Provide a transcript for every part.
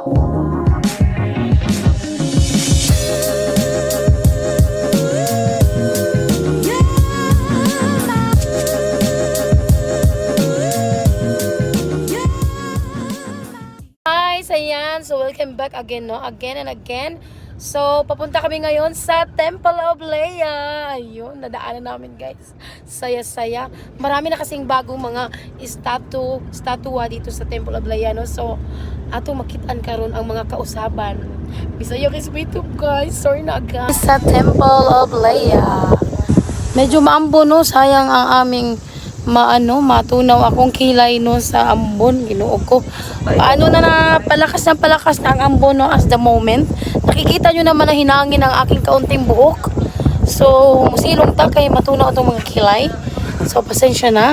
Guys, ayan. So, welcome back again, no? Again and again. So, papunta kami ngayon sa Temple of Leia. Ayun, nadaanan namin, guys. Saya-saya. Marami na kasing bagong mga statua dito sa Temple of Leia, no? So, atong makitaan karon ang mga kausaban. Bisaya kay YouTube, guys. Sorry na agad. Sa Temple of Leia. Medyo maambo, no? Sayang ang aming matunaw akong kilay no sa ambon, ginuog ko. Paano na palakas na ang ambon no as the moment. Nakikita nyo naman na hinangin ang aking kaunting buhok. So, musilong ta kay matunaw itong mga kilay. So, pasensya na.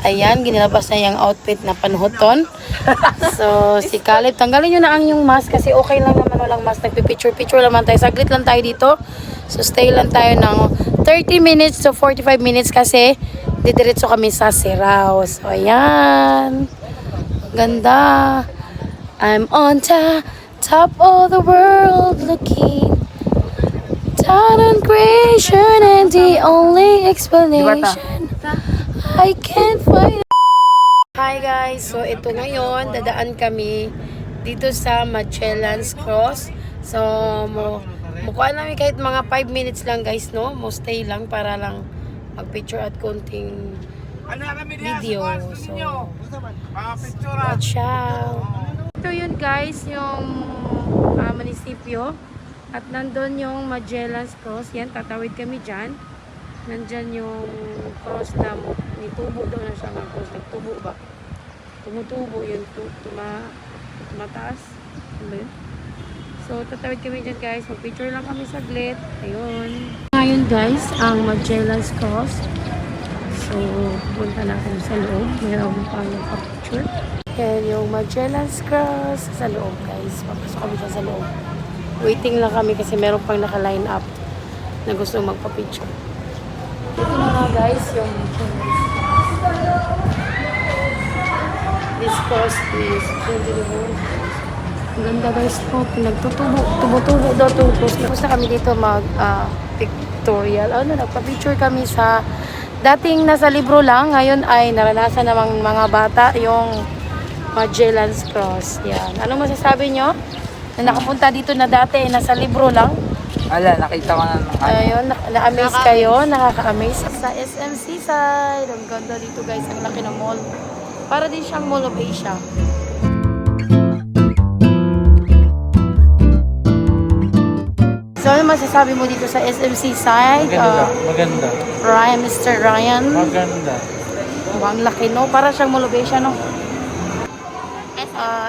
Ayan, ginilabas na yung outfit na panuhoton. So, si Caleb, tanggalin nyo na ang yung mask kasi okay lang naman walang mask. Nagpipicture naman tayo. Saglit lang tayo dito. So, stay lang tayo ng 30 minutes to 45 minutes kasi didiretso kami sa Sirao. So, ayan. Ganda. I'm on top of the world looking down on creation and the only explanation I can't find. Hi guys. So, ito ngayon. Dadaan kami dito sa Magellan's Cross. So, mukha namin kahit mga 5 minutes lang guys, no? Mo stay lang para lang mag-picture at konting video. So, watch out. Ito yun guys, yung munisipyo. At nandun yung Magellan's Cross. Yan, tatawid kami dyan. Nandyan yung cross na nitubo doon na siya ng cross. Nagtubo ba? Tumutubo yun. Tumataas. Ano yun? So, tatawid kami dyan guys. Mag-picture lang kami saglit. Ayun. Ngayon guys, ang Magellan's Cross. So, punta na kami sa loob. Mayroon pang picture. Yan yung Magellan's Cross sa loob guys. Papasok kami dyan sa loob. Waiting lang kami kasi meron pang naka-line up na gusto magpa-picture. Ito na nga guys yung this cross is 20 Ang ganda guys po. Tumutubo daw itong cross. Tapos na kami dito mag-pictorial. Nagpa-picture kami sa dating nasa libro lang. Ngayon ay naranasan namang mga bata yung Magellan's Cross. Yan. Anong masasabi nyo? Na nakapunta dito na dati nasa libro lang. Ala, nakita ko na. Ayun, na-amaze kayo. Nakaka-amaze. Sa SM Seaside. Ang ganda dito guys. Ang laki ng mall. Para din siyang Mall of Asia. So, ano masasabi mo dito sa SM Seaside? Maganda. Mr. Ryan. Maganda. Ang laki no. Para siyang Mall of Asia no.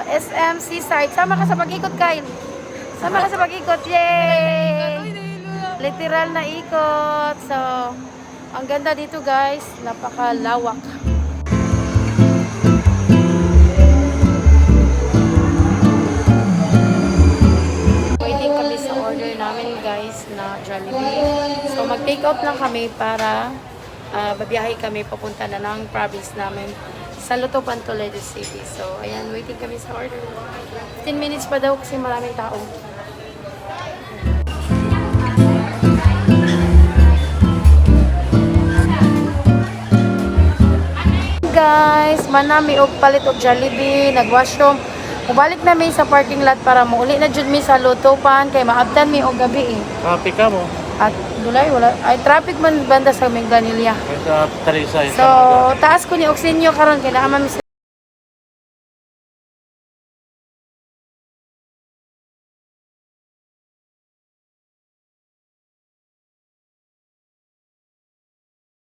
SM Seaside. Sama ka sa pag-ikot, Kyle. Sama ka sa pag-ikot. Yay! Literal na ikot. So, ang ganda dito guys. Napakalawak. Waiting kami sa order namin guys na Jollibee. So, mag-take out lang kami para babiyahe kami papunta na ng province namin sa Lutupan, Toledo City. So, ayan, waiting kami sa order. 10 minutes pa daw kasi maraming tao. Guys, manami og palit og Jollibee, nag-washroom. Mubalik na mi sa parking lot para muuli na jud mi sa Lutupan kay maabtan mi og gabi eh. Traffic ka mo? At dulay wala ay traffic man banda sa Minglanilla. Sa Teresa. So, taas ko ni Oxenyo karon kay naa man mi